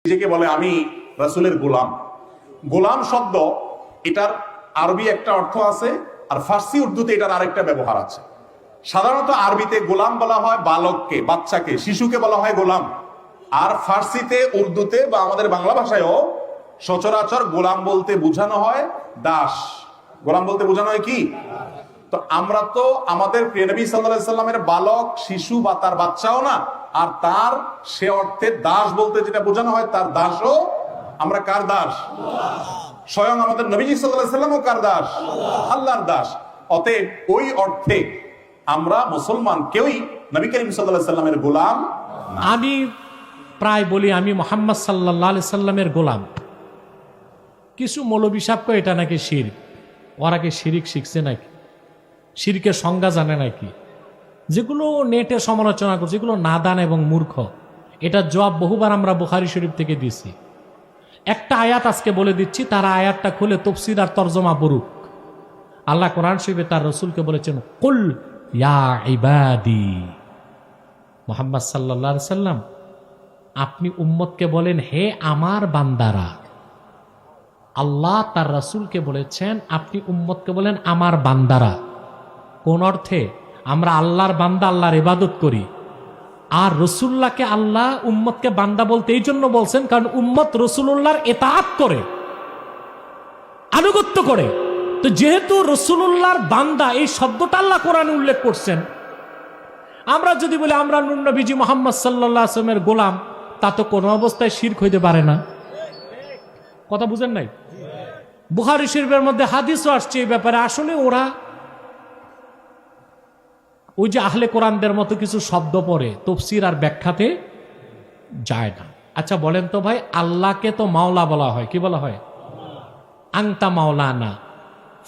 নিজেকে বলে আমি রাসূলের গোলাম। গোলাম শব্দ এটার আরবি একটা অর্থ আছে, আর ফার্সি উর্দুতে এটার আরেকটা ব্যবহার আছে। সাধারণত আরবিতে গোলাম বলা হয় বালককে, বাচ্চাকে, শিশুকে বলা হয় গোলাম। আর ফার্সিতে, উর্দুতে বা আমাদের বাংলা ভাষায়ও সচরাচর গোলাম বলতে বোঝানো হয় দাস। গোলাম বলতে বোঝানো হয় কি? তো আমরা তো আমাদের প্রিয় নবী সাল্লাল্লাহু আলাইহি সাল্লামের বালক, শিশু বা তার বাচ্চাও না, আর তার সে অর্থে দাস বলতে যেটা বোঝানো হয় তার দাসও। আমরা কার দাস? স্বয়ং আমাদের নবীজি সাল্লাল্লাহু আলাইহি সাল্লামও কার দাস? আল্লাহর দাস। অতএব ওই অর্থে আমরা মুসলমান কেউই নবী করিম সাল্লাল্লাহু আলাইহি সাল্লামের গোলাম। আমি প্রায় বলি আমি মুহাম্মদ সাল্লাল্লাহু আলাইহি সাল্লামের গোলাম। কিছু মৌলবী সাহেব কয় এটা নাকি শিরক। ওরা কি শিরিক শিখছে নাকি? শিরকের সংজ্ঞা জানে নাকি? যেগুলো নেটে সমালোচনা করছে এগুলো নাদান এবং মূর্খ। এটার জবাব বহুবার আমরা বুখারী শরীফ থেকে দিছি। একটা আয়াত আজকে বলে দিচ্ছি, তারা আয়াতটা খুলে তাফসীর আর তরজমা পড়ুক। আল্লাহ কোরআন শরীফে তার রাসূলকে বলেছেন, কুল ইয়া ইবাদি। মুহাম্মদ সাল্লাল্লাহু আলাইহি সাল্লাম আপনি উম্মতকে বলেন, হে আমার বান্দারা। আল্লাহ তার রাসূলকে বলেছেন আপনি উম্মতকে বলেন আমার বান্দারা। কোন অর্থে? আমরা আল্লাহর বান্দা, আল্লাহর ইবাদত করি। আর রসুল্লাহকে আল্লাহ উম্মতকে বান্দা বলতে এই জন্য বলছেন কারণ উম্মত রসুলুল্লাহর ইতাআত করে, আনুগত্য করে। তো যেহেতু রসুলুল্লাহর বান্দা এই শব্দটা আল্লাহ কোরআনে উল্লেখ করছেন, আমরা যদি বলি আমরা নূর নবীজি মুহাম্মদ সাল্লাল্লাহু আলাইহি ওয়াসাল্লামের গোলাম, তা তো কোনো অবস্থায় শিরক হইতে পারে না। কথা বুঝেন নাই? বুখারী শরীফের মধ্যে হাদিসও আসছে এই ব্যাপারে। আসলে ওরা ওই যে আহলে কোরআনদের মতো কিছু শব্দ পড়ে তাফসীর আর ব্যাখ্যাতে যায় না। আচ্ছা বলেন তো ভাই, আল্লাহকে তো মাওলা বলা হয়, কি বলা হয়? আনতা মাওলানা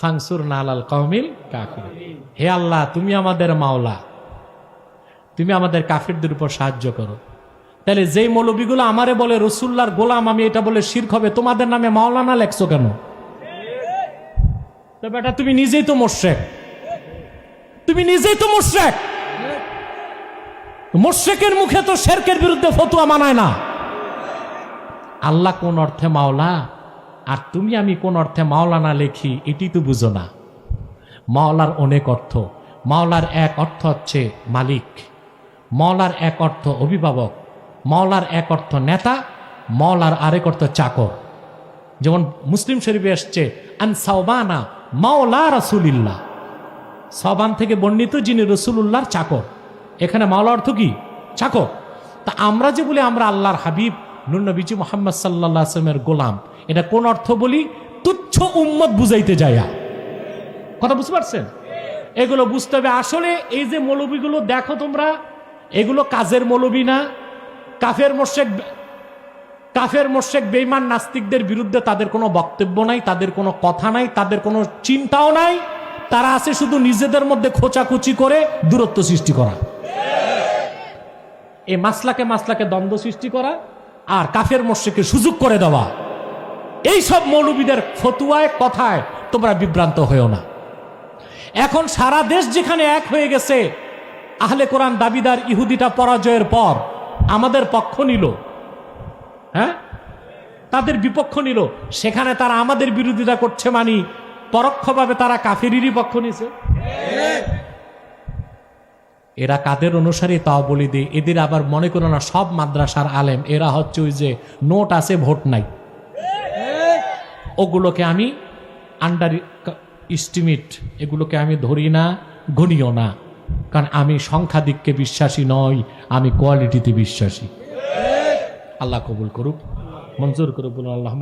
ফানসুরনা আলাল কওমিল কাফিরিন। হে আল্লাহ তুমি আমাদের মাওলা, তুমি আমাদের কাফিরদের উপর সাহায্য করো। তাহলে যেই মৌলবীগুলো আমারে বলে রাসূলুল্লাহর গোলাম, আমি এটা বলে শিরক হবে, তোমাদের নামে মাওলানা লেখছো কেন? তো বেটা তুমি নিজেই তো মুশরিক, তুমি নিজেই তো মুশরিক। মুশরিকের মুখে তো শিরকের বিরুদ্ধে ফতোয়া মানায় না। আল্লাহ কোন অর্থে মাওলা আর তুমি আমি কোন অর্থে মাওলানা লেখি, এটি তো বুঝো না। মাওলার অনেক অর্থ। মাওলার এক অর্থ হচ্ছে মালিক, মাওলার এক অর্থ অভিভাবক, মাওলার এক অর্থ নেতা, মাওলার আরেক অর্থ চাকর। যেমন মুসলিম শরীফে আসছে আন সাওবানা মাওলা রাসূলিল্লাহ, সাওবান থেকে বর্ণিত যিনি রাসূলুল্লাহর চাকর। এখানে মাওলা অর্থ কি? চাকর। তা আমরা যে বলি আমরা আল্লাহর হাবিব নূর নবীজি মুহাম্মদ সাল্লাল্লাহু আলাইহি ওয়াসাল্লামের গোলাম, এটা কোন অর্থ বলি? তুচ্ছ উম্মত বুঝাইতে যায়া। কথা বুঝতে পারছেন? এগুলো বুঝতে হবে। আসলে এই যে মৌলবীগুলো দেখো তোমরা, এগুলো কাজের মৌলবী না। কাফের মোশরিক বেঈমান নাস্তিকদের বিরুদ্ধে তাদের কোনো বক্তব্য নাই, তাদের কোনো কথা নাই, তাদের কোনো চিন্তাও নাই। তারা আছে শুধু নিজেদের মধ্যে খোঁচাখুচি করে দূরত্ব সৃষ্টি করা, এই মাসলাকে দ্বন্দ্ব সৃষ্টি করা আর কাফের মোশরিককে সুযোগ করে দেওয়া। এই সব মৌলবীদের ফতুয়ায় কথায় তোমরা বিভ্রান্ত হয়েও না। এখন সারা দেশ যেখানে এক হয়ে গেছে, আহলে কোরআন দাবিদার ইহুদিটা পরাজয়ের পর আমাদের পক্ষ নিল, হ্যাঁ, তাদের বিপক্ষ নিল। সেখানে তারা আমাদের বিরোধিতা করছে, মানি পরোক্ষভাবে তারা কাফেরেরই পক্ষ নিছে। এরা কাদের অনুসারী তাও বলি দিই। এদের আবার মনে করো না সব মাদ্রাসার আলেম। এরা হচ্ছে ওই যে নোট আছে ভোট নাই, ওগুলোকে আমি আন্ডার এস্টিমেট, এগুলোকে আমি ধরি না, গণিও না। কারণ আমি সংখ্যাধিক্যে বিশ্বাসী নই, আমি কোয়ালিটিতে বিশ্বাসী। আল্লাহ কবুল করুক, মঞ্জুর করুক, বলুন আল্লাহ।